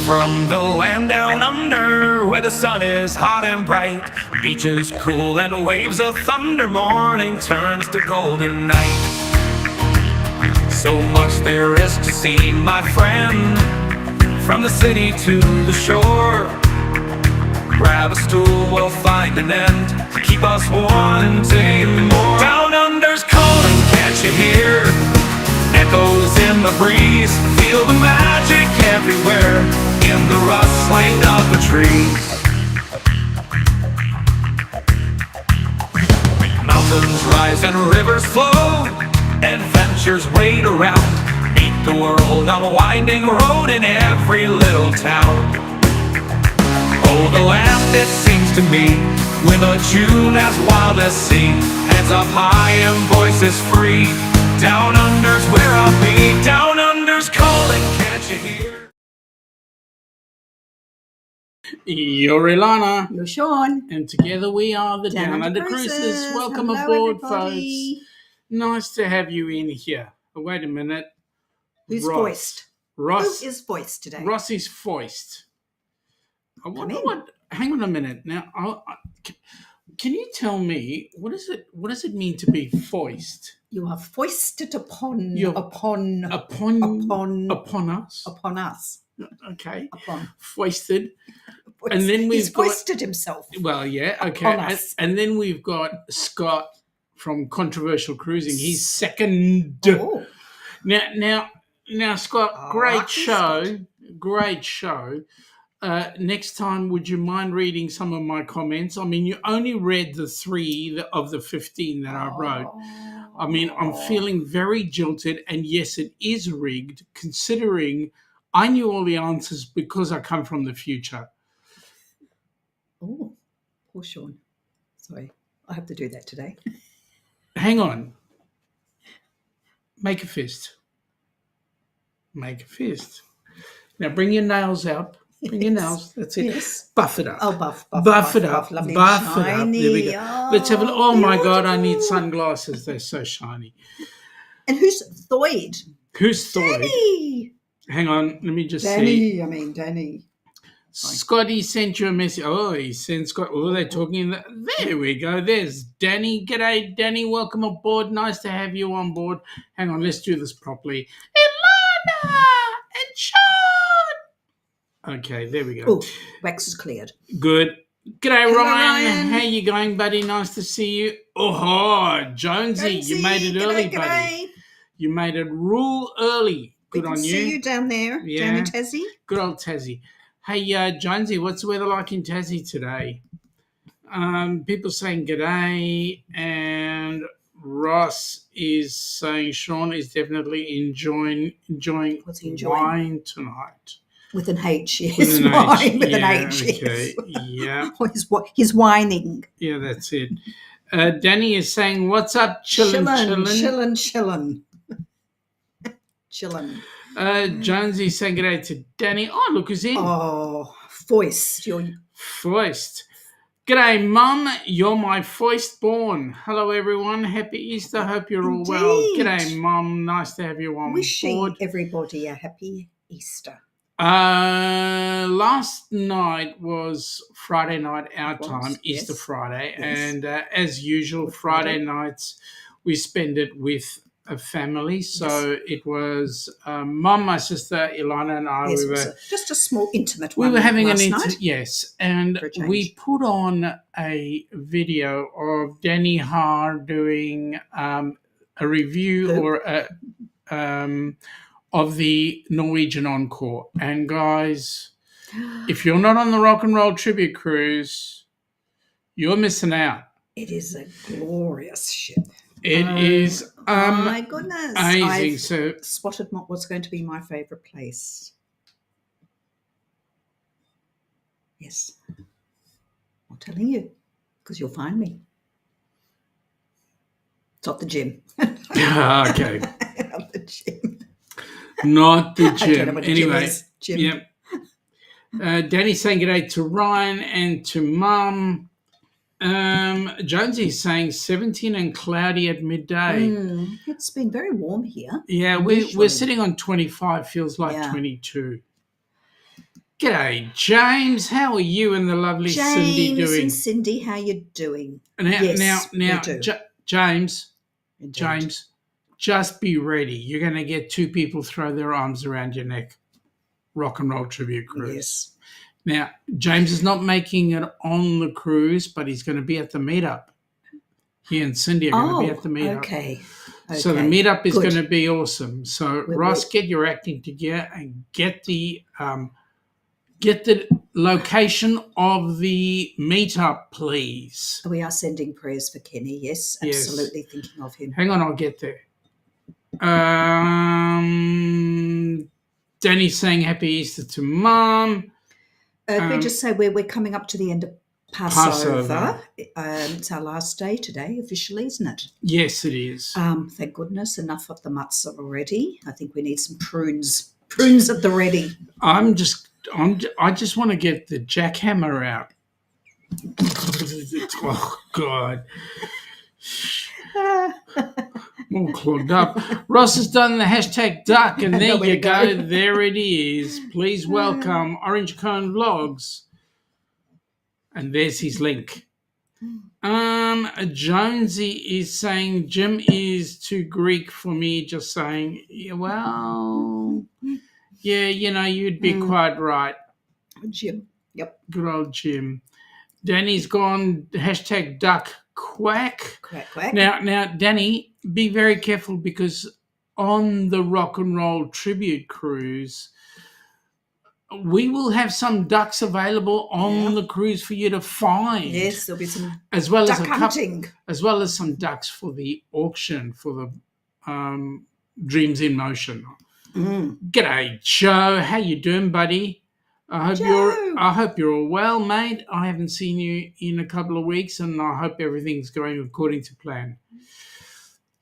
from the land down under, where the sun is hot and bright, beaches cool and waves of thunder, morning turns to golden night. So much there is to see, my friend, from the city to the shore. Grab a stool, we'll find an end to keep us wanting more. Down under's calling, can't you hear? Echoes in the breeze, feel the magic everywhere, in the rustling of the trees. Mountains rise and rivers flow, adventures wait around, meet the world on a winding road in every little town. Oh, the land, it seems to me, with a tune as wild as sea, hands up high and voices free. Down under's where I'll be. Down under's calling, can't you hear? You're Ilana. You're Shaun. And together we are the Down Under Cruises. Welcome aboard, everybody. folks. Nice to have you in here. Oh, wait a minute. Who's Ross. voiced? Ross. Who is voiced today? Ross is foiced. I wonder what. Hang on a minute. Now, can you tell me what does it mean to be foist? You are foisted upon us. Upon us. Okay. Upon. Foisted. And then he's foisted himself. Well, yeah, okay. And then we've got Scott from Controversial Cruising. He's second. Oh. Now, Scott, great show. Great show. Next time, would you mind reading some of my comments? I mean, you only read the 3 of the 15 that I wrote. I mean, I'm feeling very jilted, and yes, it is rigged, considering I knew all the answers because I come from the future. Oh, poor Shaun. Sorry, I have to do that today. Hang on. Make a fist. Make a fist. Now bring your nails out. Bring your nails. That's it. Yes. Buff it up. Oh, buff it up. Lovely Buff shiny. it up. There we go. Let's have a look. Oh my God, I need sunglasses. They're so shiny. And who's Thoyd? Who's Thoyd? Danny. Hang on. Let me just see. Danny. Scotty sent you a message. Oh, he sent Scott. Oh, they're talking. There we go. There's Danny. G'day, Danny. Welcome aboard. Nice to have you on board. Hang on. Let's do this properly. Ilana and Shaun. Okay, there we go. Oh, wax is cleared. Good. G'day, Hello, Ryan. How you going, buddy? Nice to see you. Oh, Jonesy, you made it early, g'day. buddy. You made it real early. Good on you. See you down there, Yeah. down in Tassie. Good old Tassie. Hey, Jonesy, what's the weather like in Tassie today? People saying g'day, and Ross is saying Shaun is definitely enjoying What's he enjoying? wine tonight. With an H, yes. With an wine, H. with Yeah, an H, okay. yes. Yeah. Or he's whining. Yeah, that's it. Danny is saying, what's up, chillin'? Jonesy saying g'day to Danny. Oh, look who's in. Oh, foist. Foist. G'day, Mum. You're my foist born. Hello, everyone. Happy Easter. Hope you're all well. G'day, Mum. Nice to have you on Wishing board. everybody a happy Easter. Last night was Friday night our time, Easter yes. Friday, Yes. and as usual, Friday nights we spend it with a family. So it was Mum, my sister, Ilana, and I. Yes, we were just a small intimate one. We were having last an night. yes, and For a change. we put on a video of Danny Haar doing a review of the Norwegian Encore. And guys, if you're not on the Rock and Roll Tribute Cruise, you're missing out. It is a glorious ship. It is my goodness. amazing. I've spotted what's going to be my favourite place. Yes. I'm telling you, because you'll find me. It's not the gym. Okay. Not the gym. Not the I don't know gym. what a Anyway, gym is. yep. Danny's saying g'day to Ryan and to Mum. Jonesy's saying 17 and cloudy at midday. It's been very warm here. Yeah, we're sitting on 25, feels like Yeah. 22. G'day, James. How are you and the lovely Cindy James doing? and Cindy, how you doing? Now, Yes, we now, do. James, Indeed. James, just be ready. You're going to get two people throw their arms around your neck. Rock and Roll Tribute Cruise. Yes. Now, James is not making it on the cruise, but he's going to be at the meetup. He and Cindy are going to be at the meetup. Okay. So the meetup is Good. going to be awesome. So Ross, get your acting together and get the location of the meetup, please. We are sending prayers for Kenny. Yes, absolutely thinking of him. Hang on, I'll get there. Danny's saying Happy Easter to Mum. Can we just say we're coming up to the end of Passover. It's our last day today, officially, isn't it? Yes, it is. Thank goodness. Enough of the matzah already. I think we need some prunes. Prunes at the ready. I just want to get the jackhammer out. Oh, God. All clogged up. Ross has done the hashtag duck, and there you go. There it is. Please welcome Orange Cone Vlogs. And there's his link. Jonesy is saying Jim is too Greek for me. Just saying, yeah, well, yeah, you'd be quite right. Jim. Yep. Good old Jim. Danny's gone hashtag duck quack. Quack, quack. Now, Danny, be very careful because on the Rock and Roll Tribute Cruise, we will have some ducks available on the cruise for you to find. Yes, there'll be some duck hunting. As well as some ducks for the auction for the Dreams in Motion. G'day, Joe. How you doing, buddy? I hope you're all well, mate. I haven't seen you in a couple of weeks, and I hope everything's going according to plan.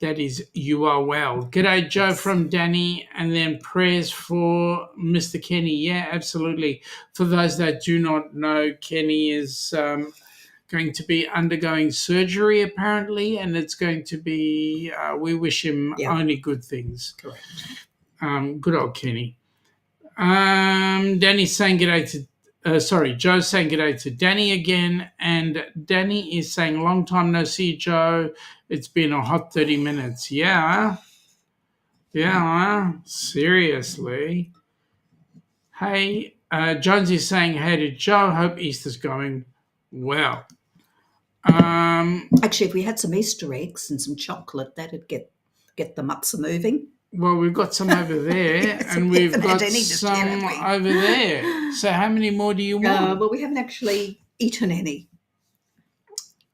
That is, you are well. G'day, Joe from Danny, and then prayers for Mr. Kenny. Yeah, absolutely. For those that do not know, Kenny is going to be undergoing surgery, apparently, and it's going to be, we wish him only good things. Correct. Good old Kenny. Danny's saying g'day to, Joe's saying g'day to Danny again, and Danny is saying long time no see, Joe. It's been a hot 30 minutes. Yeah, seriously. Hey, Jones is saying hey to Joe. Hope Easter's going well. Actually, if we had some Easter eggs and some chocolate, that'd get the matzah moving. Well, we've got some over there, and we've got some over there. So how many more do you want? Well, we haven't actually eaten any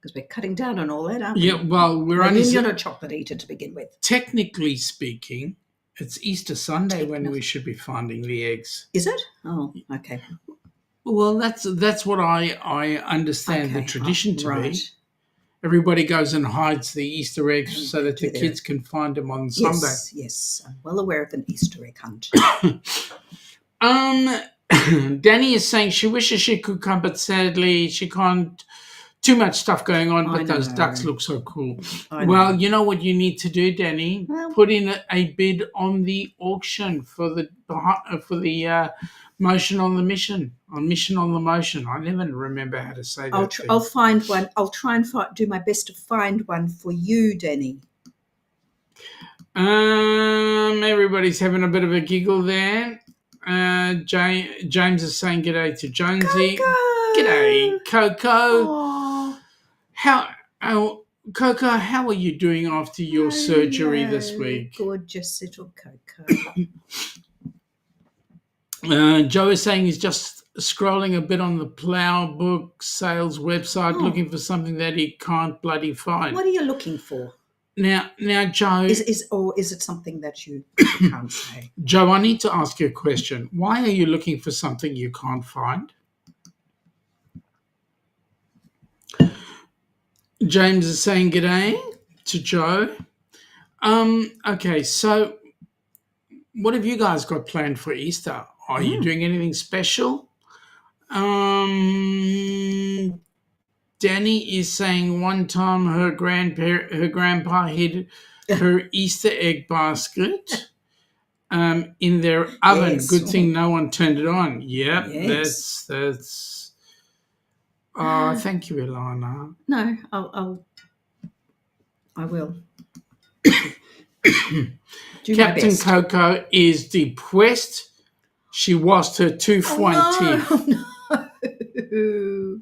because we're cutting down on all that, aren't we? Yeah, well, you're not a chocolate eater to begin with. Technically speaking, it's Easter Sunday when we should be finding the eggs. Is it? Oh, okay. Well, that's what I understand the tradition to be. Everybody goes and hides the Easter eggs so that the kids can find them on Sunday. Yes. I'm well aware of an Easter egg hunt. Danny is saying she wishes she could come, but sadly she can't. Too much stuff going on, but those ducks look so cool. Well, you know what you need to do, Danny? Put in a bid on the auction for the motion on the mission, on mission on the motion. I never remember how to say that. I'll find one. I'll try and do my best to find one for you, Danny. Everybody's having a bit of a giggle there. James is saying g'day to Jonesy. Coco. G'day, Coco. Aww. Coco, how are you doing after your surgery this week? Gorgeous little Coco. Joe is saying he's just scrolling a bit on the Plough Book sales website looking for something that he can't bloody find. What are you looking for? Now, Joe... Is it something that you can't say? Joe, I need to ask you a question. Why are you looking for something you can't find? James is saying g'day to Joe. Okay, so what have you guys got planned for Easter? Are you doing anything special? Danny is saying one time her grandpa hid her Easter egg basket in their oven. Yes. Good thing no one turned it on. Yep, Yes. that's. Oh, thank you, Ilana. No, I will. Do my Captain best. Coco is depressed. She lost her two front teeth. Oh, no.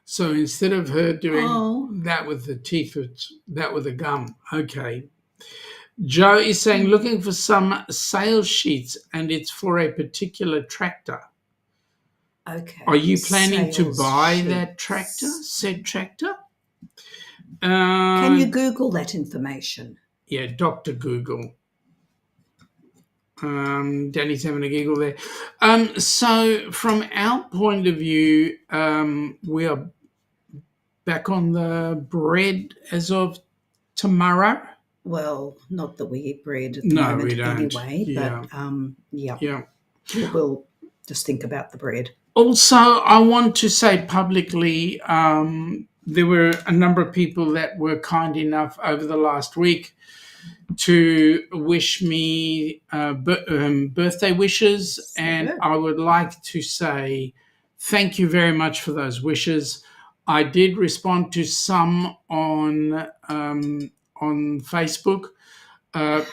So instead of her doing Oh. that with the teeth, it's that with the gum. Okay. Joe is saying looking for some sales sheets, and it's for a particular tractor. Okay. Are you planning to Sales buy sheets. that tractor? Said tractor? Can you Google that information? Yeah, Dr. Google. Danny's having a giggle there. So from our point of view, we are back on the bread as of tomorrow. Well, not that we eat bread at the No, moment we don't. anyway, Yeah. but Yeah. we'll just think about the bread. Also, I want to say publicly, there were a number of people that were kind enough over the last week to wish me birthday wishes, and I would like to say thank you very much for those wishes. I did respond to some on Facebook, but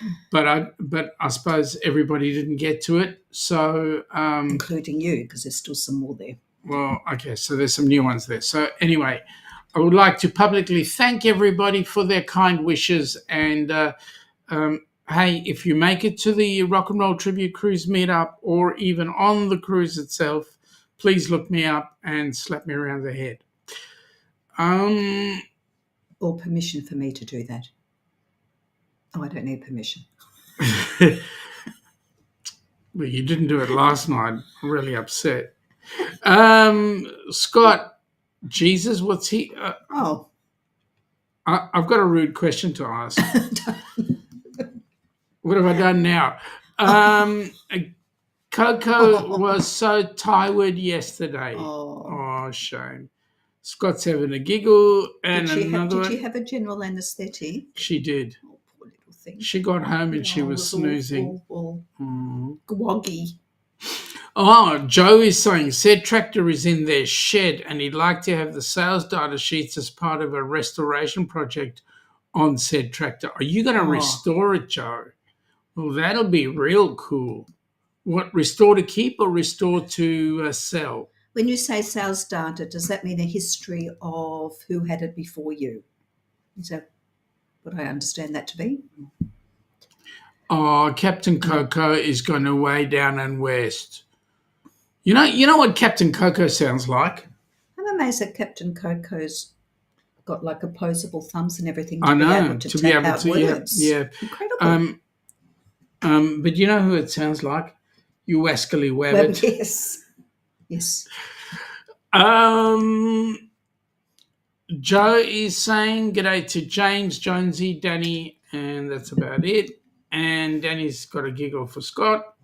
I suppose everybody didn't get to it. So including you, because there's still some more there. well, okay, so there's some new ones there. So anyway, I would like to publicly thank everybody for their kind wishes. And hey, if you make it to the Rock and Roll Tribute Cruise meetup or even on the cruise itself, please look me up and slap me around the head. Or permission for me to do that. Oh, I don't need permission. Well, you didn't do it last night. I'm really upset. Scott, Jesus, what's he? I've got a rude question to ask. What have I done now? Coco was so tired yesterday. Oh, shame. Scott's having a giggle. And did she have a general anaesthetic? She did. Oh, poor little thing. She got home and she was snoozing. All groggy. Oh, Joe is saying said tractor is in their shed and he'd like to have the sales data sheets as part of a restoration project on said tractor. Are you going to restore it, Joe? Well, that'll be real cool. What, restore to keep or restore to sell? When you say sales data, does that mean a history of who had it before you? Is that what I understand that to be? Oh, Captain Coco is going away down and west. You know what Captain Coco sounds like? I'm amazed that Captain Coco's got like opposable thumbs and everything to be able to tap out words. Yeah. Incredible. But you know who it sounds like? You wascally wabbit. Well, yes. Yes. Joe is saying g'day to James, Jonesy, Danny, and that's about it. And Danny's got a giggle for Scott.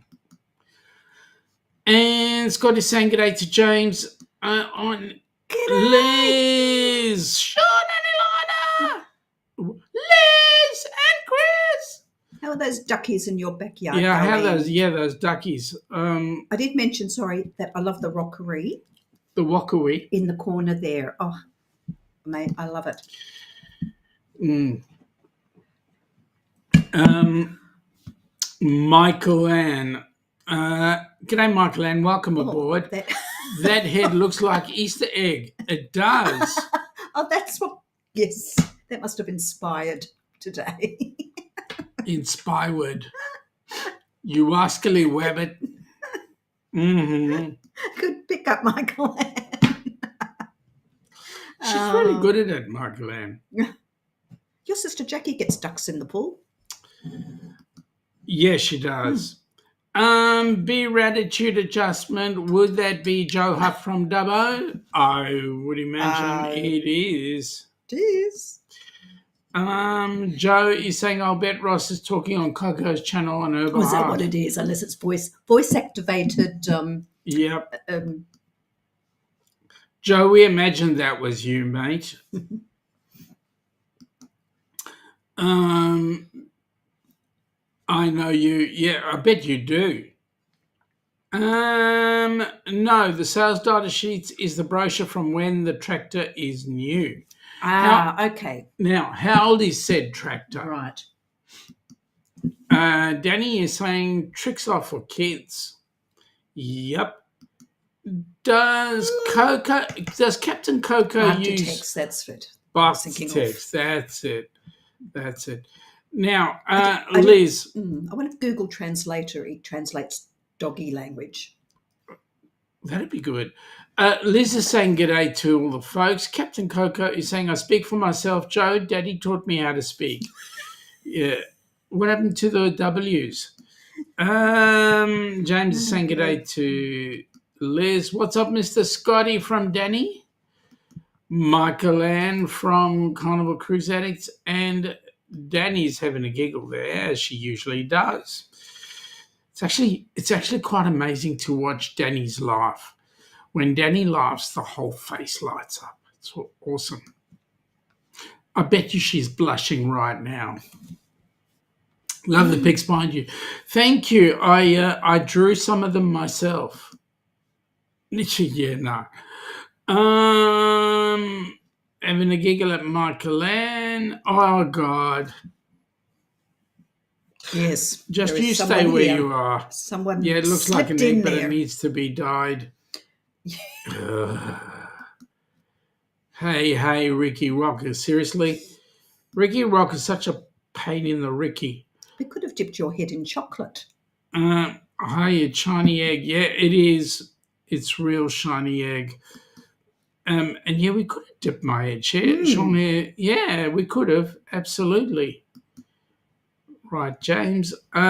And Scott is saying g'day to James on Liz, Shaun and Ilana, Liz and Chris. How are those duckies in your backyard? Yeah, how those duckies. I did mention, sorry, that I love the rockery. The rockery in the corner there. Oh, mate, I love it. Michael Ann. G'day, Michael Ann. Welcome aboard. That head looks like Easter egg. It does. Oh, that's what. Yes, that must have inspired today. Inspired. You rascally wabbit. Mm-hmm. Good pick up, Michael Ann. She's really good at it, Michael Ann. Your sister Jackie gets ducks in the pool. Yes, she does. B-Ratitude adjustment. Would that be Joe Huff from Dubbo? I would imagine it is. It is. Joe is saying, I'll bet Ross is talking on Coco's channel on her behalf. Is that what it is? Unless it's voice activated. Yep. Joe, we imagined that was you, mate. I know you. Yeah, I bet you do. No, the sales data sheets is the brochure from when the tractor is new. Okay. Now, how old is said tractor? Right. Danny is saying tricks are for kids. Yep. Does Captain Coco use Text? That's it. Text? That's it. Now, Liz. I wonder if Google Translator translates doggy language. That'd be good. Liz is saying g'day to all the folks. Captain Coco is saying, I speak for myself, Joe. Daddy taught me how to speak. Yeah. What happened to the W's? James is saying g'day to Liz. What's up, Mr. Scotty from Danny? Michael Ann from Carnival Cruise Addicts. And Danny's having a giggle there, as she usually does. It's actually quite amazing to watch Danny's laugh. When Danny laughs, the whole face lights up. It's awesome. I bet you she's blushing right now. Love the pics behind you. Thank you. I drew some of them myself. Yeah, no. Having a giggle at Michael Ann. Oh God. Yes. Just you stay where you are. Someone. Yeah, it looks like an egg, but it needs to be dyed. Hey, Ricky Rocker. Seriously? Ricky Rocker is such a pain in the Ricky. We could have dipped your head in chocolate. Hi, a shiny egg. Yeah, it is. It's real shiny egg. And yeah, we could have dipped my head. Shaun, yeah, we could have. Absolutely. Right, James. Be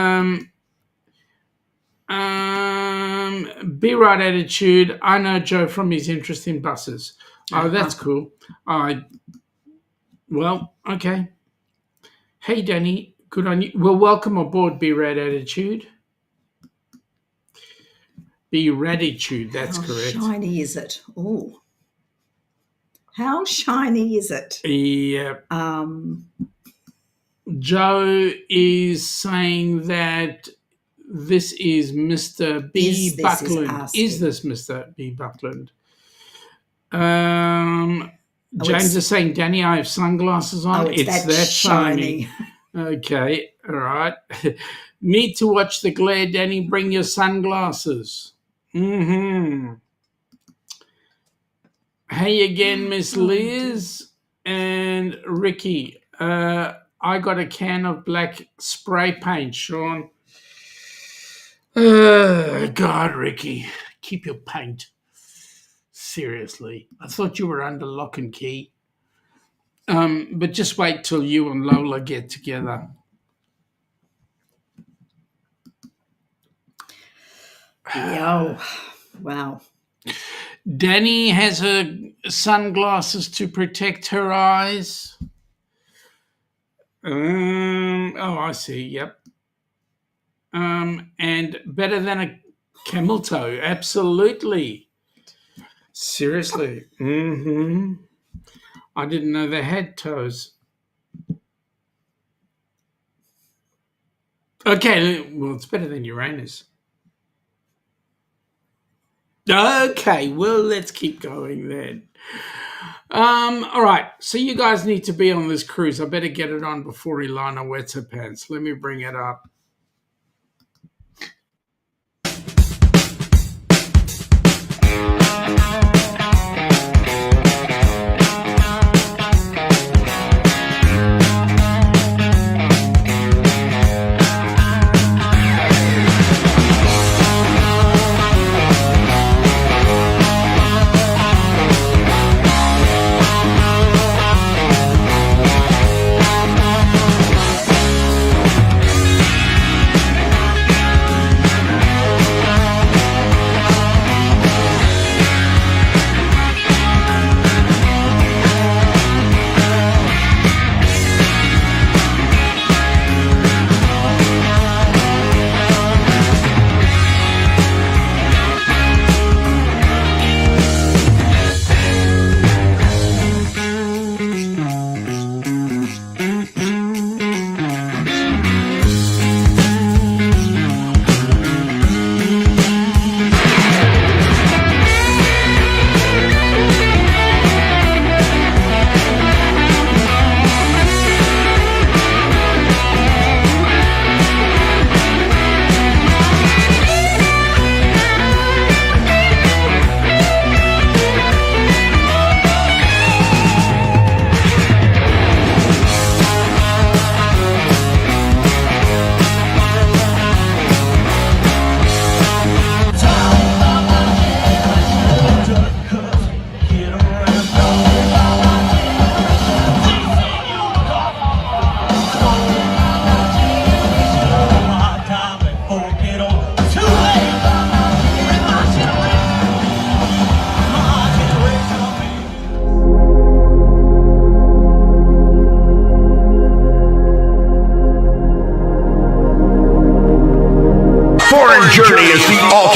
right attitude. I know Joe from his interest in buses. Oh, that's cool. Well, okay. Hey, Danny, good on you. Well, welcome aboard, Be Rad Attitude. Be Raditude, that's correct. How shiny is it? Oh. How shiny is it? Yeah. Joe is saying that this is Mr. B. Buckland. Is this Mr. B. Buckland? James is saying, Danny, I have sunglasses on. Oh, it's that shiny. Okay, all right. Need to watch the glare, Danny. Bring your sunglasses. Mm-hmm. Hey again, Miss Liz and Ricky. I got a can of black spray paint, Shaun. God, Ricky, keep your paint. Seriously, I thought you were under lock and key. But just wait till you and Lola get together. Oh, wow. Danny has her sunglasses to protect her eyes. I see. Yep. And better than a camel toe. Absolutely. Seriously. Mm-hmm. I didn't know they had toes. Okay. Well, it's better than Uranus. Okay. Well, let's keep going then. All right. So you guys need to be on this cruise. I better get it on before Ilana wets her pants. Let me bring it up.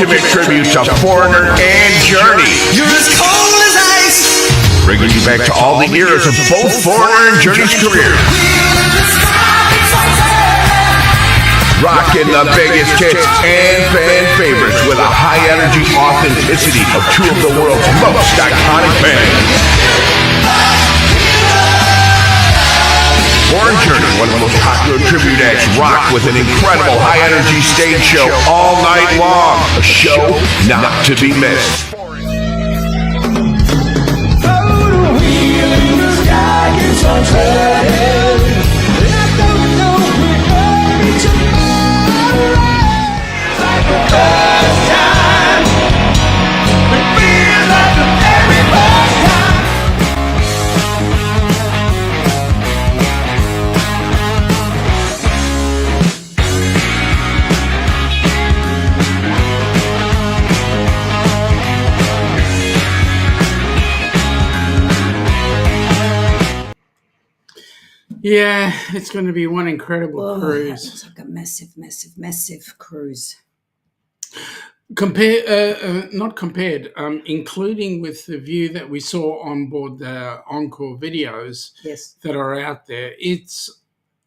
ultimate tribute to Foreigner and Journey. You're as cold as ice. Bringing you back to all the eras of both Foreigner and Journey's career. Rocking the biggest hits and fan favorites with a high-energy authenticity of two of the world's most iconic bands. Foreign Journey, one of the most popular tribute acts, rock with an incredible high-energy stage show all night long. A show not to be missed. Yeah, it's going to be one incredible That cruise. looks like a massive, massive, massive cruise. Not compared, including with the view that we saw on board the Encore videos Yes. that are out there.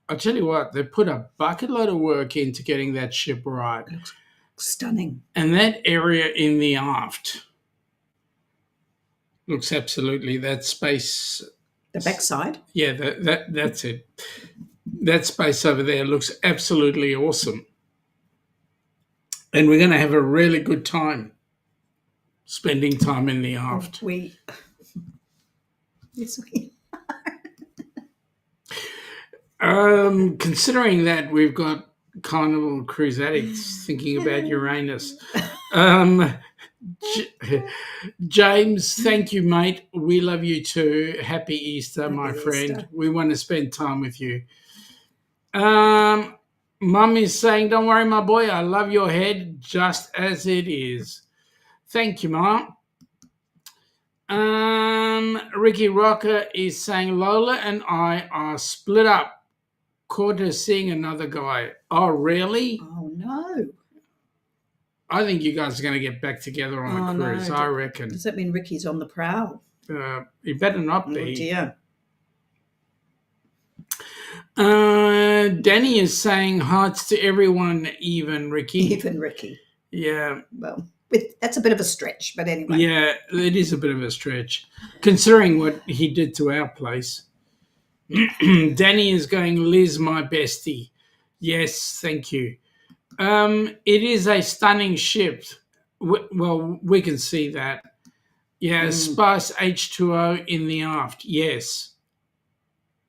I tell you what, they put a bucket load of work into getting that ship right. Stunning. And that area in the aft looks absolutely, that space. The backside. Yeah, that's it. That space over there looks absolutely awesome. And we're going to have a really good time spending time in the aft. Yes, we. Considering that we've got Carnival Cruise Addicts thinking about Uranus. James, thank you, mate. We love you too. Happy Easter, my friend. Easter. We want to spend time with you. Mum is saying, don't worry, my boy. I love your head just as it is. Thank you, Mom. Ricky Rocker is saying, Lola and I are split up. Caught her seeing another guy. Oh, really? Oh, no. I think you guys are going to get back together on the cruise, no. I reckon. Does that mean Ricky's on the prowl? You better not Oh, be. dear. Danny is saying hearts to everyone, even Ricky. Even Ricky. Yeah. Well, that's a bit of a stretch, but anyway. Yeah, it is a bit of a stretch, considering what he did to our place. Danny is going, Liz, my bestie. Yes, thank you. It is a stunning ship. Well, we can see that. Yeah, Spice H2O in the aft. Yes.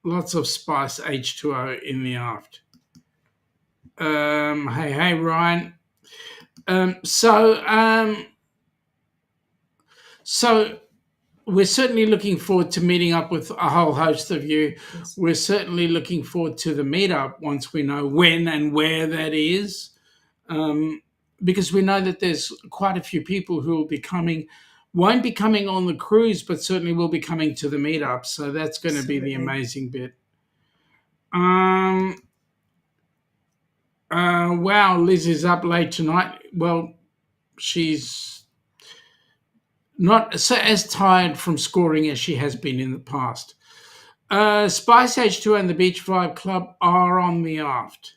Lots of Spice H2O in the aft. Hey, Ryan. So we're certainly looking forward to meeting up with a whole host of you. Yes. We're certainly looking forward to the meetup once we know when and where that is, because we know that there's quite a few people who will be coming, won't be coming on the cruise, but certainly will be coming to the meetup. So that's going to be the amazing bit. Wow, Liz is up late tonight. Well, she's not as tired from scoring as she has been in the past. Spice H2 and the Beach Vibe Club are on the aft.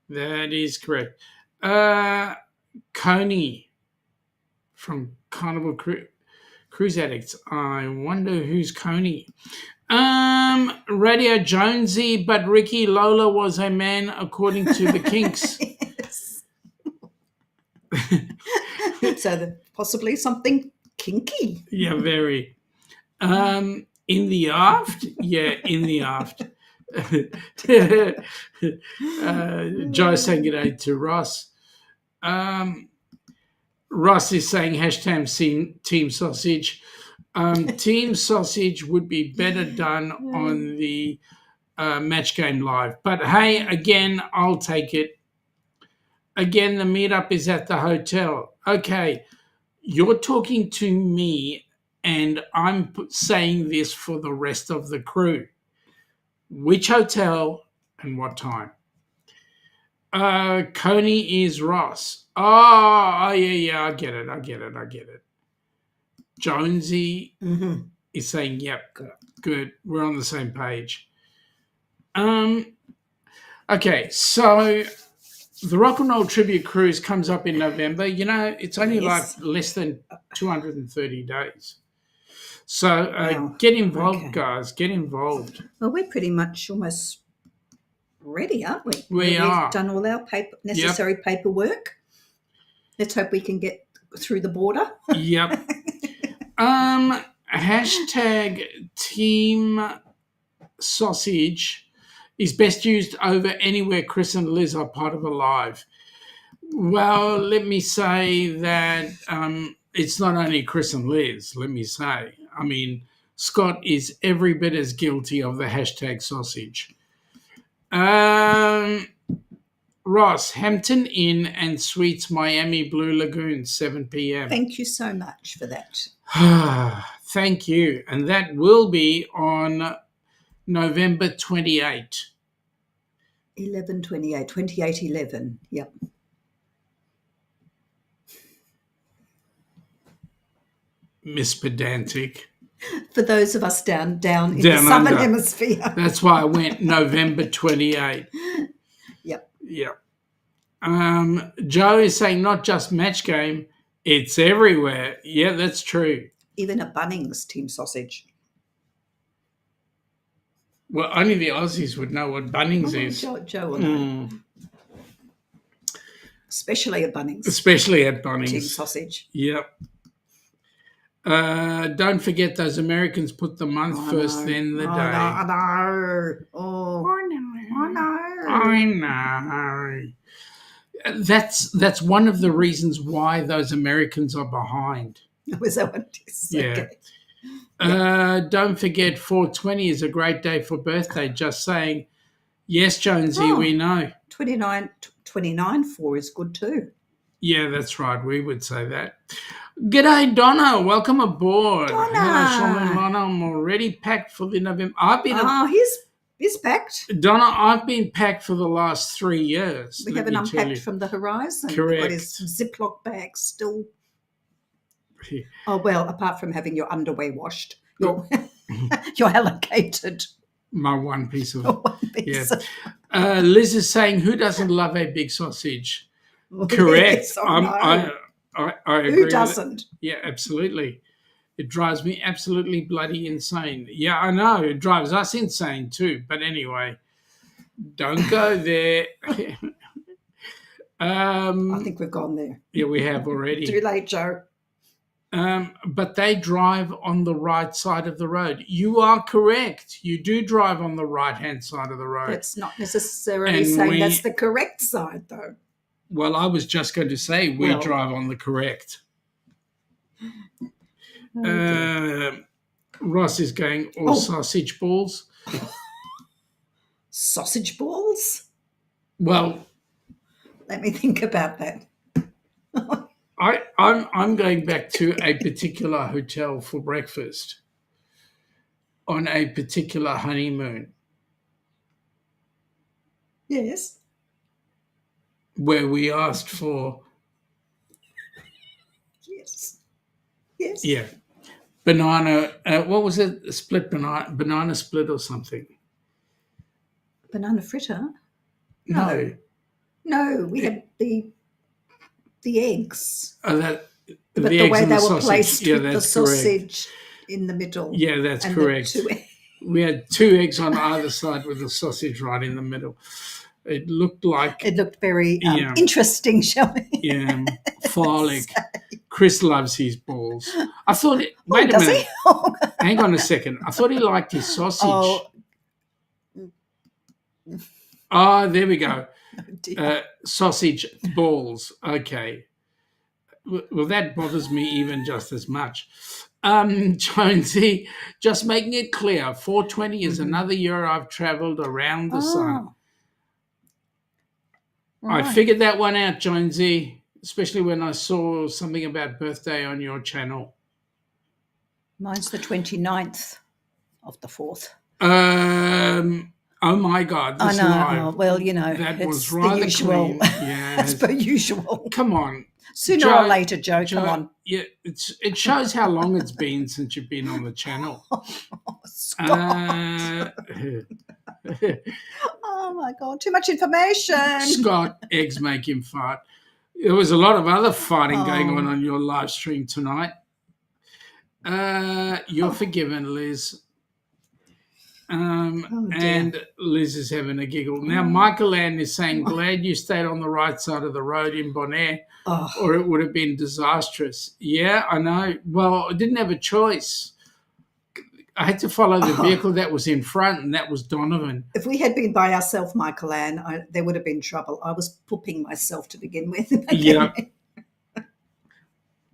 That is correct. Coney from Carnival Cruise Addicts. I wonder who's Coney. Radio Jonesy, but Ricky Lola was a man according to the Kinks. Yes. So possibly something kinky. Yeah, very. In the aft? Yeah, in the aft. Joe saying good day to Ross. Ross is saying hashtag Team Sausage. Team Sausage would be better done on the Match Game Live. But hey, again, I'll take it. Again, the meetup is at the hotel. Okay, you're talking to me and I'm saying this for the rest of the crew. Which hotel and what time? Coney is Ross. Oh, yeah, I get it. Jonesy is saying, yep, good. We're on the same page. Okay, so the Rock and Roll Tribute Cruise comes up in November. It's only like less than 230 days. So get involved, guys. Get involved. Well, we're pretty much almost ready, aren't we? We are. We've done all our necessary paperwork. Let's hope we can get through the border. Yep. Hashtag Team Sausage is best used over anywhere Chris and Liz are part of Alive. Well, let me say that it's not only Chris and Liz, let me say. I mean, Scott is every bit as guilty of the hashtag sausage. Ross, Hampton Inn and Suites, Miami Blue Lagoon, 7 p.m. Thank you so much for that. Thank you. And that will be on November 28. 28/11. Yep. Miss Pedantic. For those of us down in the southern hemisphere. That's why I went November 28. Yep. Joe is saying not just match game, it's everywhere. Yeah, that's true. Even at Bunnings, Team Sausage. Well, only the Aussies would know what Bunnings is. Joe will know. Especially at Bunnings. Team Sausage. Yep. Don't forget those Americans put the month first, then the day. I know. I know. That's one of the reasons why those Americans are behind. Was that what it is? Yeah. Okay. Don't forget 420 is a great day for birthday. Just saying. Yes, Jonesy, we know. 29/4 is good too. Yeah, that's right. We would say that. G'day, Donna. Welcome aboard. Donna. Hello, Shaun and Lana. I'm already packed for the November. He's packed. Donna, I've been packed for the last 3 years. We haven't unpacked from the horizon. Correct. What is Ziploc bags still? Oh, well, apart from having your underwear washed, you're allocated. My one piece of Piece. Liz is saying, who doesn't love a big sausage? Correct. Yes, I agree. Who doesn't? Yeah, absolutely. It drives me absolutely bloody insane. Yeah, I know. It drives us insane too. But anyway, don't go there. I think we've gone there. Yeah, we have already. Too late, Joe. But they drive on the right side of the road. You are correct. You do drive on the right-hand side of the road. That's not necessarily saying that's the correct side, though. Well, I was just going to say we drive on the correct. Ross is going, sausage balls. Sausage balls? Well, let me think about that. I'm going back to a particular hotel for breakfast on a particular honeymoon. Yes. Where we asked for... Yes. Yeah. Banana, what was it? Split banana split or something. Banana fritter? No, we had the eggs. But the eggs way and they the were sausage. placed Yeah, with the that's sausage correct. in the middle. Yeah, that's and correct. We had 2 eggs on either side with the sausage right in the middle. It looked very interesting, shall we? Yeah, phallic. Chris loves his balls. I thought, wait a does minute. he? Hang on a second. I thought he liked his sausage. Oh, there we go. Sausage balls. Okay. Well, that bothers me even just as much. Jonesy, just making it clear, 420 is another year I've travelled around the sun. Right. I figured that one out, Jonesy, especially when I saw something about birthday on your channel. Mine's the 29th of the 4th. Oh my God, I this know. live. Oh, well, you know, That it's was the rather usual. clean. As Yes. per usual. Come on. Sooner or later, Joe, come on. Yeah, it shows how long it's been since you've been on the channel. Oh, Scott. Oh my God, too much information. Scott, eggs make him fart. There was a lot of other farting going Oh. on your live stream tonight. You're forgiven, Liz. Oh, dear. And Liz is having a giggle. Now, Michael Ann is saying, glad you stayed on the right side of the road in Bonaire, Oh. or it would have been disastrous. Yeah, I know. Well, I didn't have a choice. I had to follow the vehicle that was in front, and that was Donovan. If we had been by ourselves, Michael Ann, there would have been trouble. I was pooping myself to begin with. Yeah.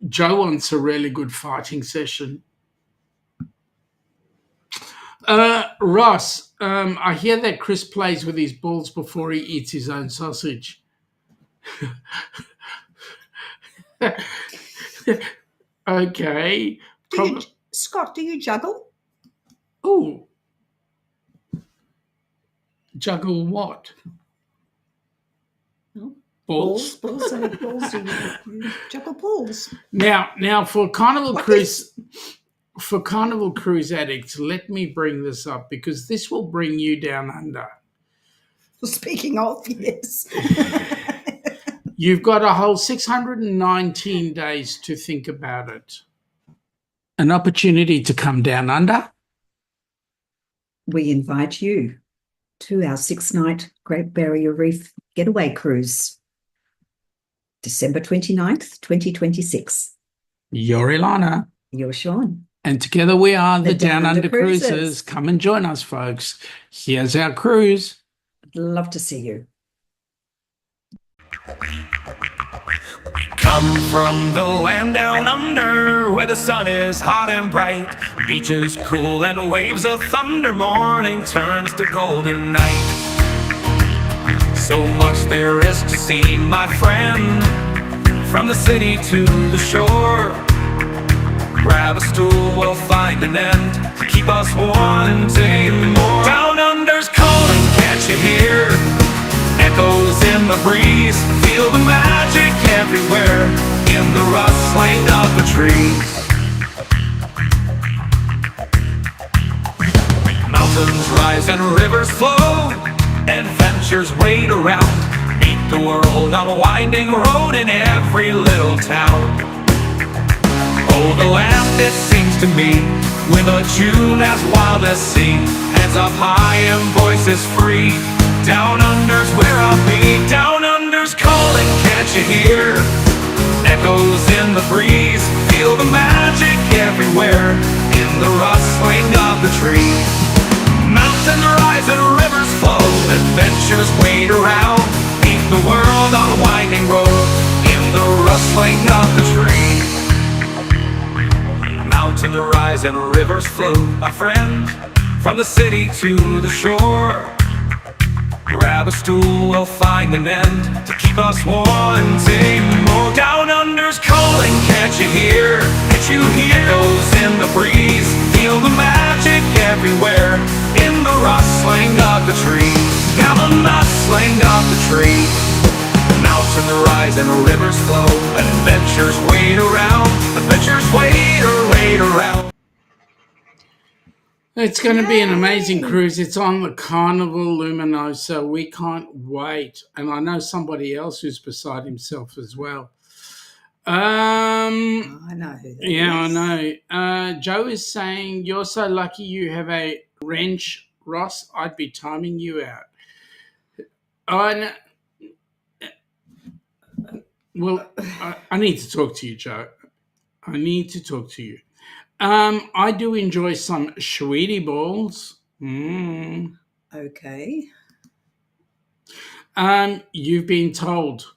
Joe wants a really good farting session. Ross, I hear that Chris plays with his balls before he eats his own sausage. Okay. Scott, do you juggle? Oh. Juggle what? No. Balls? Balls. You juggle balls. Now for Carnival What Cruise... For Carnival Cruise addicts, let me bring this up because this will bring you down under. Speaking of, yes. You've got a whole 619 days to think about it. An opportunity to come down under. We invite you to our 6-night Great Barrier Reef Getaway Cruise, December 29th, 2026. You're Ilana. You're Shaun. And together we are the Down Under Cruisers. Cruisers. Come and join us, folks. Here's our cruise. I'd love to see you. Come from the land down under, where the sun is hot and bright, beaches cool and waves of thunder. Morning turns to golden night. So much there is to see, my friend, from the city to the shore. Grab a stool, we'll find an end to keep us wanting more. Down under's calling, can't you hear? Echoes in the breeze, feel the magic everywhere, in the rustling of the trees. Mountains rise and rivers flow, adventures wait around. Meet the world on a winding road in every little town. Oh, the land, it seems to me, with a tune as wild as sea, hands up high and voices free. Down under's where I'll be. Down under's calling, can't you hear? Echoes in the breeze, feel the magic everywhere, in the rustling of the trees. Mountains rise and rivers flow, adventures wait around. Meet the world on a winding road, in the rustling of the trees. Mountains rise and rivers flow, my friend, from the city to the shore. Grab a stool, we'll find an end to keep us wanting more. Down under's calling, can't you hear? Can't you hear? Echoes in the breeze, feel the magic everywhere, in the rustling of the trees. Now the rustling of the trees. Mountains rise and rivers flow, adventures wait around. Adventures wait around. It's going to be an amazing cruise. It's on the Carnival Luminosa. We can't wait. And I know somebody else who's beside himself as well. I know who that Yeah, is. I know. Joe is saying, you're so lucky you have a wrench, Ross. I'd be timing you out. Well, I need to talk to you, Joe. I need to talk to you. I do enjoy some sweetie balls. Okay. You've been told.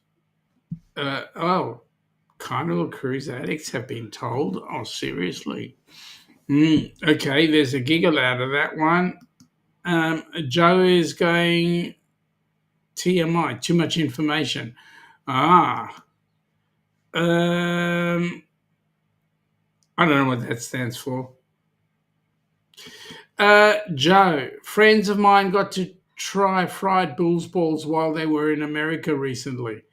Carnival Cruise addicts have been told. Oh, seriously? Okay, there's a giggle out of that one. Joe is going TMI, too much information. I don't know what that stands for. Joe, friends of mine got to try fried bull's balls while they were in America recently.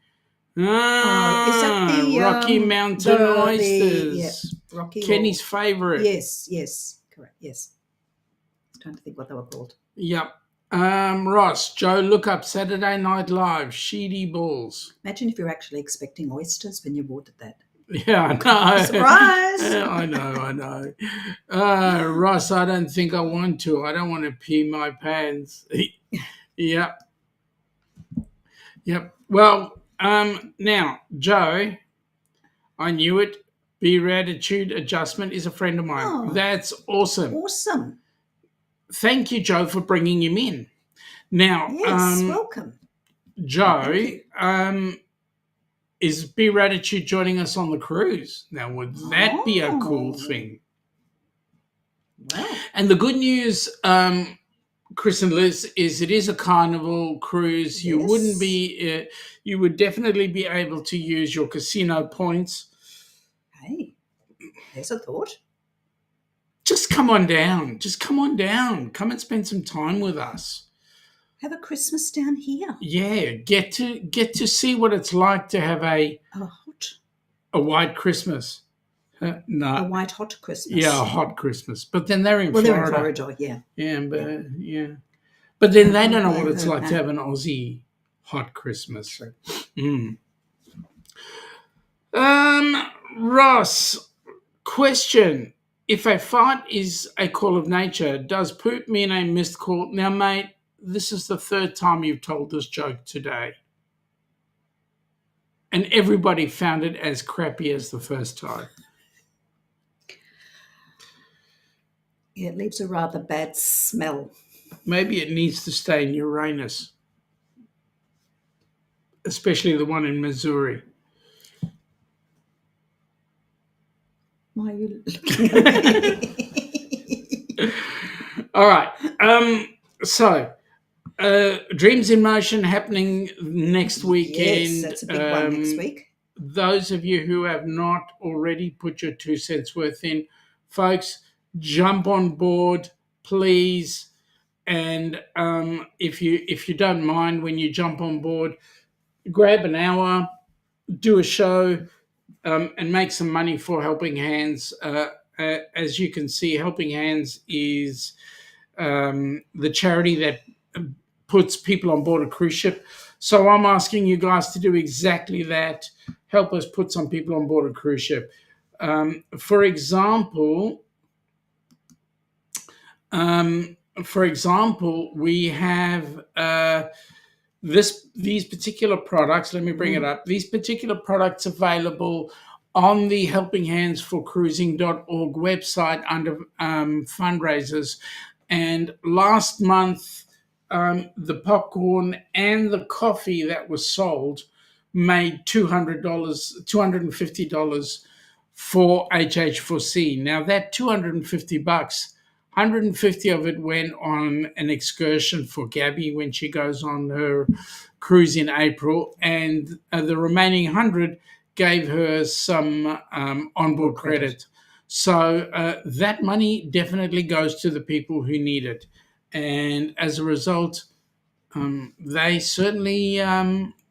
Is that the Rocky Mountain oysters. yeah, Rocky Kenny's favourite. Yes, correct. Yes, I was trying to think what they were called. Yep. Ross, Joe, look up Saturday Night Live, Sheedy Balls. Imagine if you're actually expecting oysters when you ordered that. Yeah, I know. Surprise! I know. Ross, I don't think I want to. I don't want to pee my pants. Yep. Well, now, Joe, I knew it. Beer attitude adjustment is a friend of mine. Oh. That's awesome. Awesome. Thank you, Joe, for bringing him in. Now, Yes, welcome. Joe, is Beer Attitude joining us on the cruise? Now, would that be a cool thing? Wow. And the good news, Chris and Liz, is it is a carnival cruise. You wouldn't be, you would definitely be able to use your casino points. Hey, there's a thought. Just come on down. Come and spend some time with us. Have a Christmas down here. Yeah, get to see what it's like to have a white Christmas. No, a white hot Christmas. Yeah, a hot Christmas. But then they're in Florida. They're in Florida, yeah. Yeah. But then they don't know what it's like to have an Aussie hot Christmas. Ross, question. If a fart is a call of nature, does poop mean a missed call? Now, mate, this is the third time you've told this joke today. And everybody found it as crappy as the first time. Yeah, it leaves a rather bad smell. Maybe it needs to stay in Uranus, especially the one in Missouri. Why are you looking at me? All right. So, Dreams in Motion happening next weekend. Yes, that's a big one next week. Those of you who have not already put your 2 cents worth in, folks, jump on board, please. And if you don't mind, when you jump on board, grab an hour, do a show, and make some money for Helping Hands. As you can see, Helping Hands is the charity that puts people on board a cruise ship. So I'm asking you guys to do exactly that. Help us put some people on board a cruise ship. For example, we have these particular products. Let me bring it up. These particular products available on the helpinghandsforcruising.org website under fundraisers. And last month, the popcorn and the coffee that was sold made $250 for HH4C. Now that $250, 150 of it went on an excursion for Gabby when she goes on her cruise in April, and the remaining 100 gave her some onboard credit. So that money definitely goes to the people who need it. And as a result, they certainly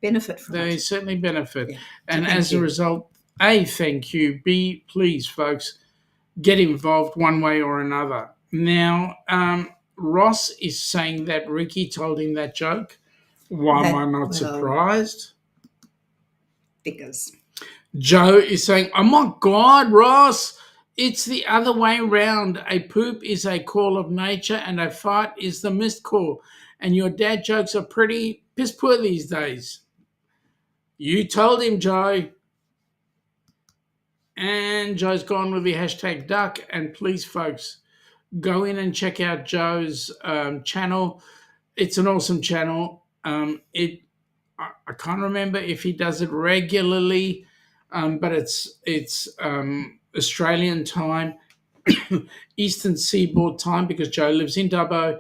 benefit from it. They certainly benefit. Yeah. And as a result, A, thank you. B, please, folks, get involved one way or another. Now, Ross is saying that Ricky told him that joke. Why am I not surprised? Because Joe is saying, oh my God, Ross, it's the other way around. A poop is a call of nature and a fart is the missed call. And your dad jokes are pretty piss poor these days. You told him, Joe. And Joe's gone with the hashtag duck. And please, folks, go in and check out Joe's channel. It's an awesome channel. I can't remember if he does it regularly, but it's Australian time, Eastern Seaboard time, because Joe lives in Dubbo,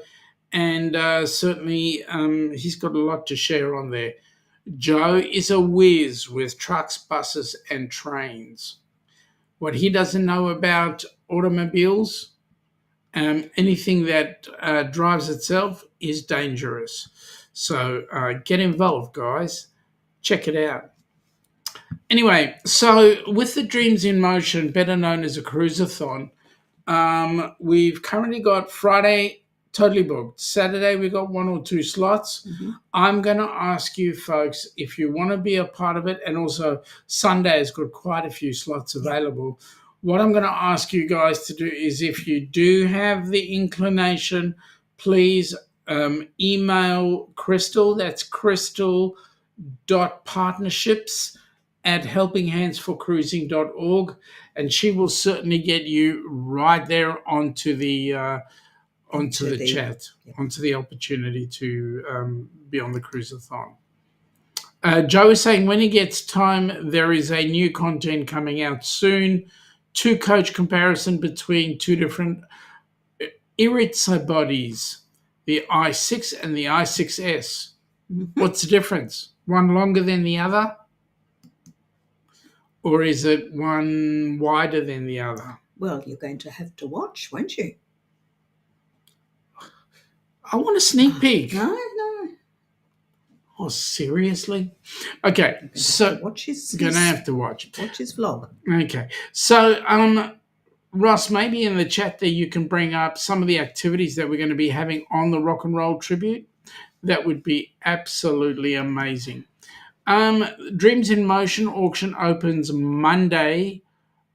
and certainly he's got a lot to share on there. Joe is a whiz with trucks, buses, and trains. What he doesn't know about automobiles, Anything that drives itself is dangerous. So get involved, guys. Check it out. Anyway, so with the Dreams in Motion, better known as a cruisathon, we've currently got Friday totally booked. Saturday we got 1 or 2 slots. I'm going to ask you folks if you want to be a part of it, and also Sunday has got quite a few slots available. What I'm going to ask you guys to do is, if you do have the inclination, please email Crystal. That's crystal.partnerships@helpinghandsforcruising.org, and she will certainly get you right there onto the chat, onto the opportunity to be on the cruisathon. Joe is saying when he gets time, there is a new content coming out soon. 2 coach comparison between 2 different Iritsa bodies, the I6 and the I6S. What's the difference? One longer than the other? Or is it one wider than the other? Well, you're going to have to watch, won't you? I want a sneak peek. No. Oh, seriously? Okay, so Watch his going to have to watch. Watch his vlog. Okay, so Ross, maybe in the chat there you can bring up some of the activities that we're going to be having on the Rock and Roll Tribute. That would be absolutely amazing. Dreams in Motion auction opens Monday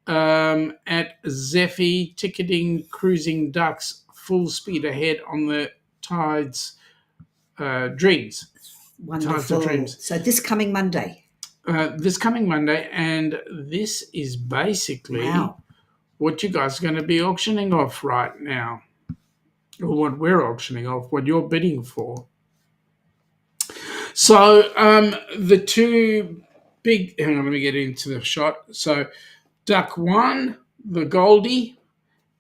at Zephy. Ticketing, cruising ducks, full speed ahead on the Tides Dreams. Wonderful. Dreams. So this coming Monday. And this is basically what you guys are going to be auctioning off right now, or what we're auctioning off, what you're bidding for. So the 2 big, hang on, let me get into the shot. So duck 1, the Goldie,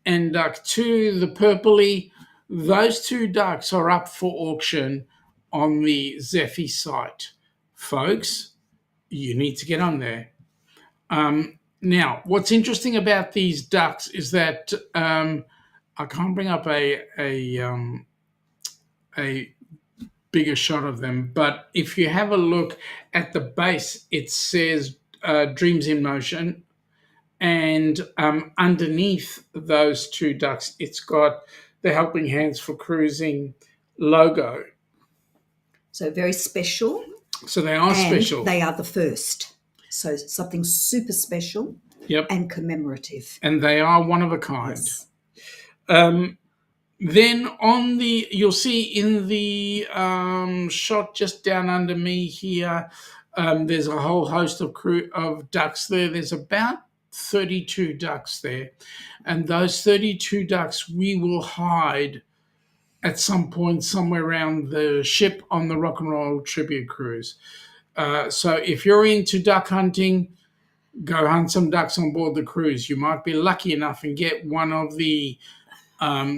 and duck 2, the Purpley. Those 2 ducks are up for auction on the Zephy site. Folks, you need to get on there. Now, what's interesting about these ducks is that I can't bring up a bigger shot of them, but if you have a look at the base, it says Dreams in Motion, and underneath those 2 ducks, it's got the Helping Hands for Cruising logo. So very special. So they are special. They are the first. So something super special. Yep. And commemorative. And they are one of a kind. Yes. Then you'll see in the shot just down under me here, there's a whole host of ducks there. There's about 32 ducks there. And those 32 ducks we will hide at some point somewhere around the ship on the Rock and Roll Tribute Cruise. So if you're into duck hunting, go hunt some ducks on board the cruise. You might be lucky enough and get one of the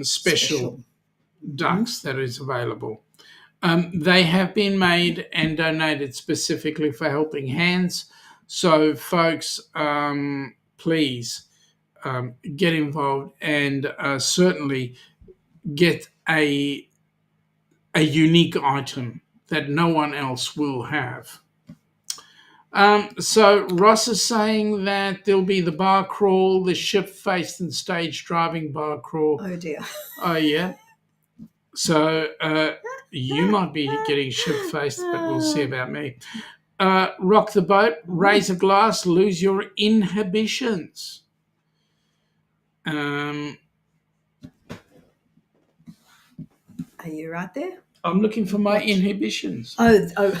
special ducks that is available. They have been made and donated specifically for Helping Hands. So folks, please get involved and certainly get a unique item that no one else will have. So Ross is saying that there'll be the bar crawl, the ship-faced and stage driving bar crawl. Oh dear. Oh yeah. So you might be getting ship-faced, but we'll see about me. Rock the boat, raise a glass, lose your inhibitions. Are you right there? I'm looking for my inhibitions. Oh.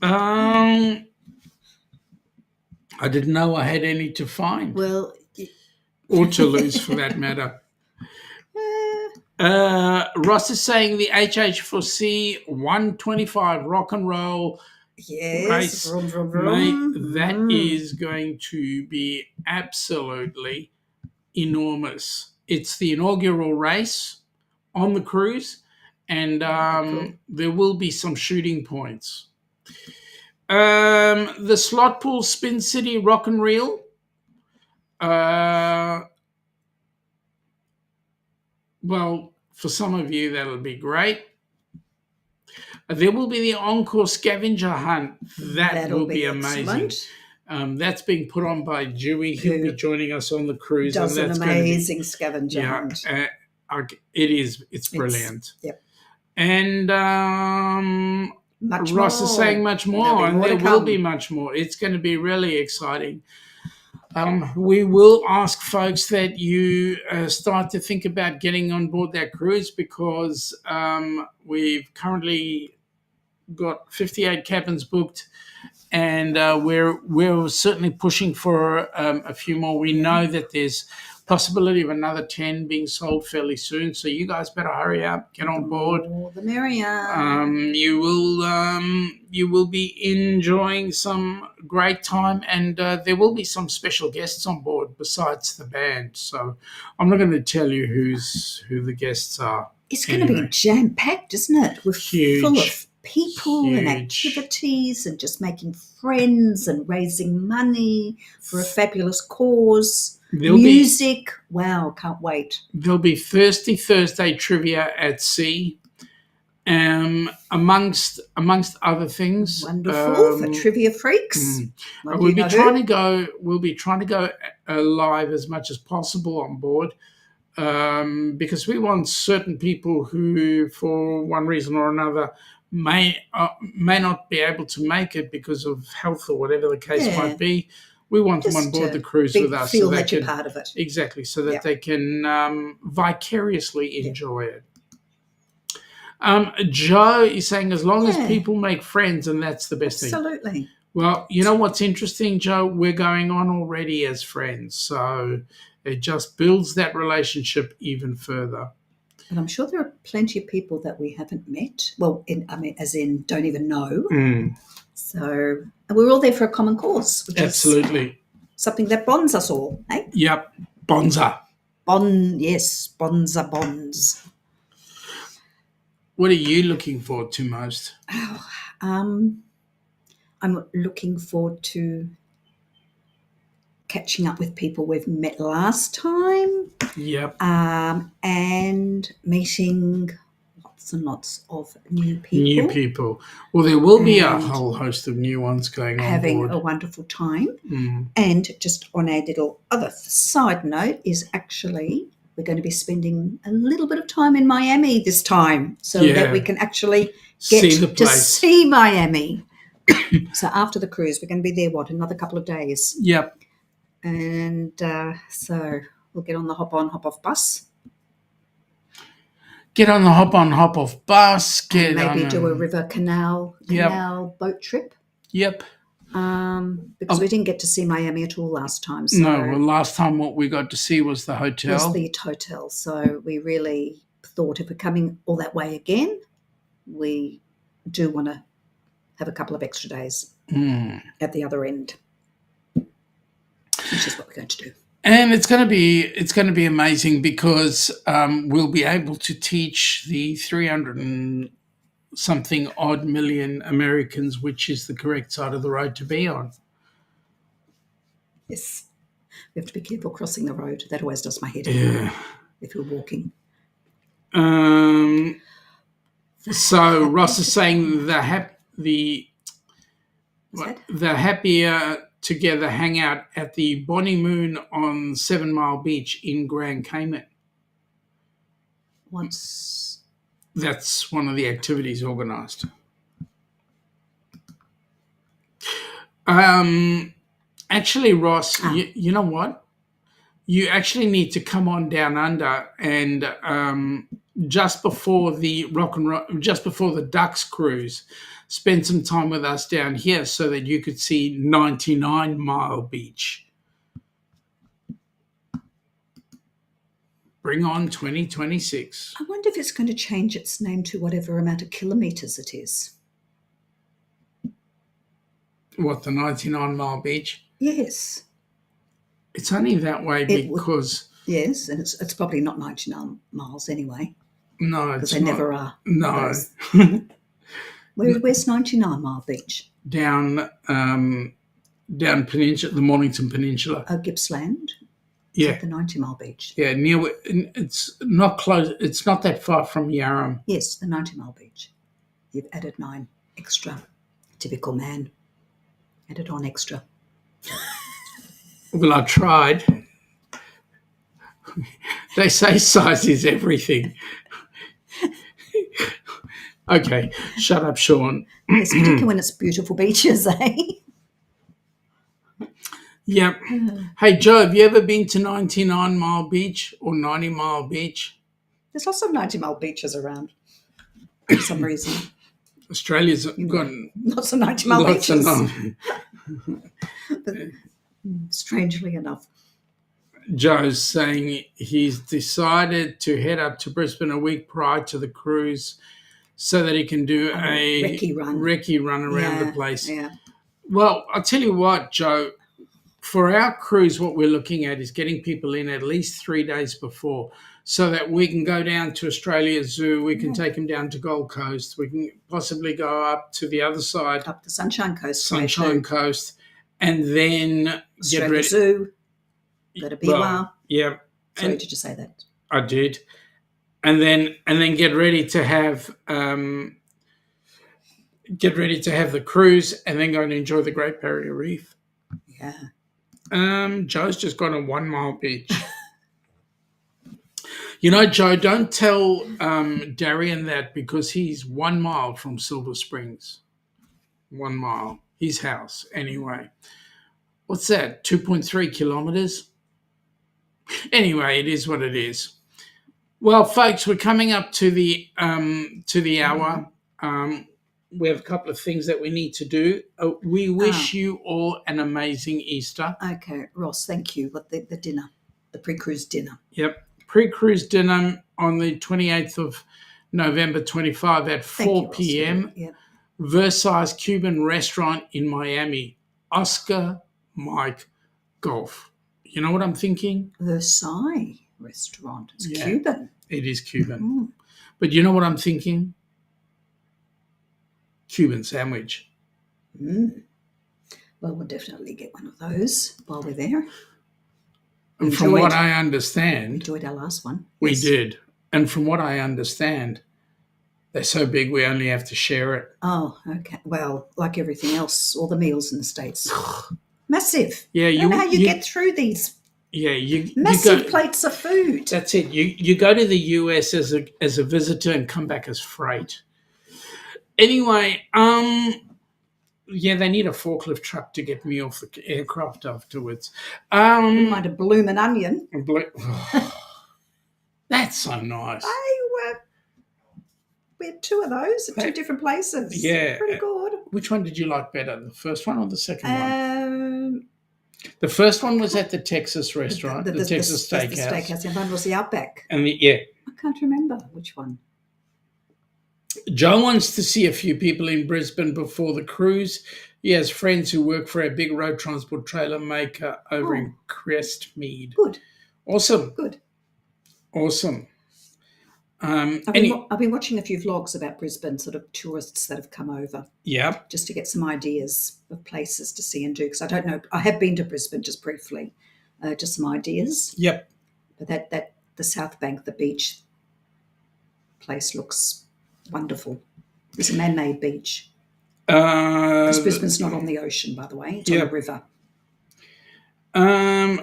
I didn't know I had any to find. Well, or to lose, for that matter. Ross is saying the HH4C 125 rock and roll race. Vroom, vroom, vroom. Mate, that is going to be absolutely enormous. It's the inaugural race on the cruise, and cool. There will be some shooting points. The slot pool Spin City Rock and Reel. Well, for some of you, that'll be great. There will be the encore scavenger hunt. That'll Will be amazing. excellent. That's being put on by Dewey. He'll be joining us on the cruise. Does and an that's amazing scavenger hunt. It is. It's brilliant. Yep. And Much Ross more. is saying much more, There'll be and more there to will come. be much more. It's going to be really exciting. We will ask folks that you start to think about getting on board that cruise, because we've currently got 58 cabins booked, and we're certainly pushing for a few more. We know that there's possibility of another 10 being sold fairly soon, so you guys better hurry up, get on board. All the merrier. You will be enjoying some great time, and there will be some special guests on board besides the band. So I'm not going to tell you who the guests are. It's going to be jam-packed, isn't it? We're full of people and Huge. activities and just making friends and raising money for a fabulous cause. Music. Wow, can't wait. There'll be Thirsty Thursday trivia at sea, amongst other things. Wonderful for trivia freaks. We'll be trying to go live as much as possible on board, because we want certain people who, for one reason or another, may not be able to make it because of health or whatever the case might be. We want them on board the cruise with us. Feel that you're part of it. Exactly, so that they can vicariously enjoy it. Joe is saying, as long as people make friends, and that's the best thing. Absolutely. Well, you know what's interesting, Joe? We're going on already as friends, so it just builds that relationship even further. And I'm sure there are plenty of people that we haven't met. Well, as in don't even know. So, and we're all there for a common cause, which Absolutely. is something that bonds us all, eh? Yep, bonza. Yes, bonds are bonds. What are you looking forward to most? I'm looking forward to catching up with people we've met last time. Yep. And meeting lots and lots of new people. Well, there will be a whole host of new ones going on having board. a wonderful time. And just on a little other side note is actually we're going to be spending a little bit of time in Miami this time, so that we can actually get to see Miami. So after the cruise, we're going to be there, another couple of days. Yep. And so we'll get on the hop-on, hop-off bus. Get on the hop-on, hop-off bus. Maybe do a river canal boat trip. Yep. Because we didn't get to see Miami at all last time. So No, well, last time what we got to see was the hotel. So we really thought if we're coming all that way again, we do want to have a couple of extra days at the other end, which is what we're going to do. And it's going to be amazing because we'll be able to teach the 300 and something odd million Americans which is the correct side of the road to be on. Yes. We have to be careful crossing the road. That always does my head in if you're walking. So Ross is saying the happier together hangout at the Bonnie Moon on 7 Mile Beach in Grand Cayman. That's one of the activities organised. Actually, Ross, you know what? You actually need to come on down under and just before the Ducks cruise, spend some time with us down here so that you could see 99 Mile Beach. Bring on 2026. I wonder if it's going to change its name to whatever amount of kilometres it is. What, the 99 Mile Beach? Yes. It's only that way because... Yes, and it's probably not 99 miles anyway. No, it's not. Because they never are. No. Where's 99 Mile Beach? Down Peninsula, the Mornington Peninsula. Oh, Gippsland? Yeah. At the 90 Mile Beach. Yeah, it's not close. It's not that far from Yarram. Yes, the 90 Mile Beach. You've added 9 extra. Typical man. Added on extra. Well, I tried. They say size is everything. Okay, shut up, Shaun. Yes, particularly when it's beautiful beaches, eh? Yep. Hey, Joe, have you ever been to 99 Mile Beach or 90 Mile Beach? There's lots of 90 Mile beaches around for some reason. Australia's got Lots of 90 Mile lots beaches. of But, strangely enough. Joe's saying he's decided to head up to Brisbane a week prior to the cruise so that he can do a recce run around the place. Yeah. Well, I'll tell you what, Joe, for our cruise, what we're looking at is getting people in at least 3 days before so that we can go down to Australia Zoo, we can take them down to Gold Coast, we can possibly go up to the other side. Up the Sunshine Coast. Coast, and then Australia get ready. Zoo. Go to Biwa. Well, yeah. Sorry, did you say that? I did. And then get ready to have the cruise and then go and enjoy the Great Barrier Reef. Yeah. Joe's just gone on 1 Mile Beach. You know, Joe, don't tell Darian that because he's 1 mile from Silver Springs. 1 mile. His house, anyway. What's that? 2.3 kilometres? Anyway, it is what it is. Well, folks, we're coming up to the hour. We have a couple of things that we need to do. We wish you all an amazing Easter. Okay, Ross, thank you. What the dinner, the pre-cruise dinner. Yep. Pre-cruise dinner on the 28th of November 25 at 4 p.m. Yeah. Versailles Cuban restaurant in Miami. Oscar Mike Golf. You know what I'm thinking? Versailles restaurant. It's Cuban. It is Cuban. But you know what I'm thinking? Cuban sandwich. Well, we'll definitely get one of those while we're there. And from what I understand... Enjoyed our last one. We did. And from what I understand, they're so big we only have to share it. Oh, okay. Well, like everything else, all the meals in the States. Massive. Yeah, I don't know how you get through these massive plates of food. That's it. You go to the U.S. as a visitor and come back as freight. Anyway, they need a forklift truck to get me off the aircraft afterwards. We might have bloomin' onion. That's so nice. We had 2 of those at 2 different places. Yeah. Pretty good. Which one did you like better, the first one or the second one? The first one was at the Texas restaurant, the Texas Steakhouse. The steakhouse, and one was the Outback. And I can't remember which one. Joe wants to see a few people in Brisbane before the cruise. He has friends who work for a big road transport trailer maker over in Crestmead. Good. Awesome. Good. Awesome. I've been watching a few vlogs about Brisbane, sort of tourists that have come over. Yeah. Just to get some ideas of places to see and do, because I don't know. I have been to Brisbane just briefly, just some ideas. Yep. But that the South Bank, the beach place looks wonderful. It's a man-made beach. Because Brisbane's not on the ocean, by the way. It's on a river.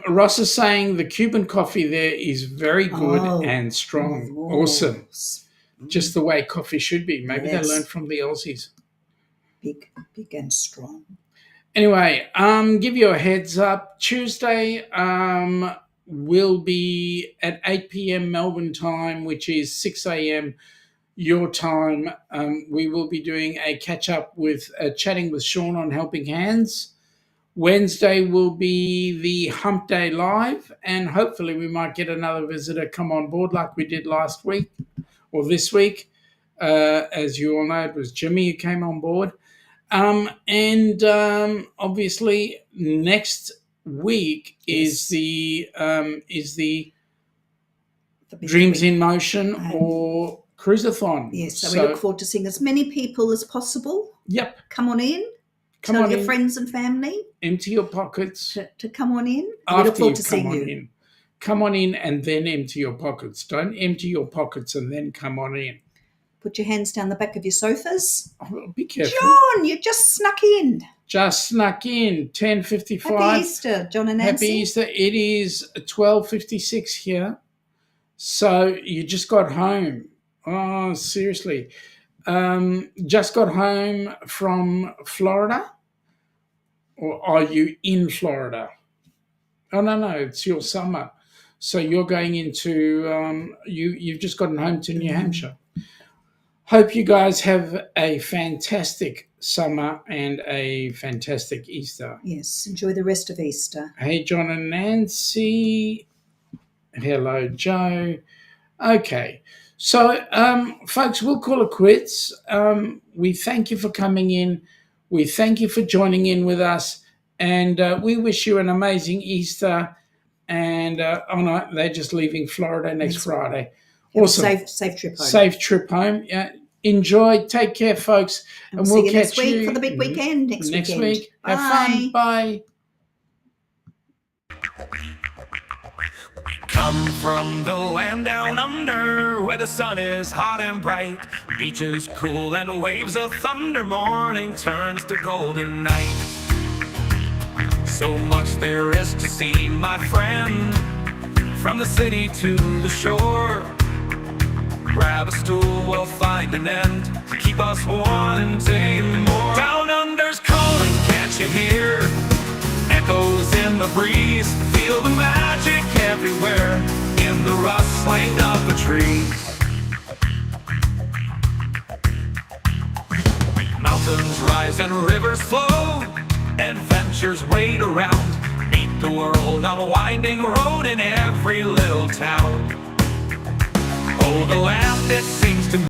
Ross is saying the Cuban coffee there is very good and strong. Awesome. Just the way coffee should be. Maybe they learned from the Aussies. Big and strong. Anyway, give you a heads up. Tuesday will be at 8 p.m. Melbourne time, which is 6 a.m. your time. We will be doing a catch-up with chatting with Shaun on Helping Hands. Wednesday will be the Hump Day Live, and hopefully we might get another visitor come on board like we did last week or this week. As you all know, it was Jimmy who came on board. Obviously next week is the Dreams in Motion or Cruiseathon. Yes, so we look forward to seeing as many people as possible. Yep. Come on in. Tell your friends and family. Empty your pockets. To come on in. We look forward to seeing you. come on in and then empty your pockets. Don't empty your pockets and then come on in. Put your hands down the back of your sofas. Oh, be careful. John, you just snuck in. Just snuck in, 10:55. Happy Easter, John and Nancy. Happy Easter. It is 12:56 here. So you just got home. Oh, seriously. Just got home from Florida? Or are you in Florida? Oh, no, it's your summer. So you're going into, you've just gotten home to New Hampshire. Hope you guys have a fantastic summer and a fantastic Easter. Yes, enjoy the rest of Easter. Hey, John and Nancy. Hello, Joe. Okay. So, folks, we'll call it quits. We thank you for coming in. We thank you for joining in with us. And we wish you an amazing Easter. And, no, they're just leaving Florida next Friday. Awesome. Safe trip home. Safe trip home. Yeah. Enjoy. Take care, folks. And we'll see you next week for the big weekend. Next week. Bye. Have fun. Bye. Come from the land down under, where the sun is hot and bright, beaches cool and waves of thunder, morning turns to golden night. So much there is to see, my friend, from the city to the shore. Grab a stool, we'll find an end to keep us wanting more. Down under's calling, can't you hear? Echoes in the breeze, feel the magic everywhere, in the rustling of the trees. Mountains rise and rivers flow, adventures wait around, meet the world on a winding road in every little town. Oh, the land, it seems to me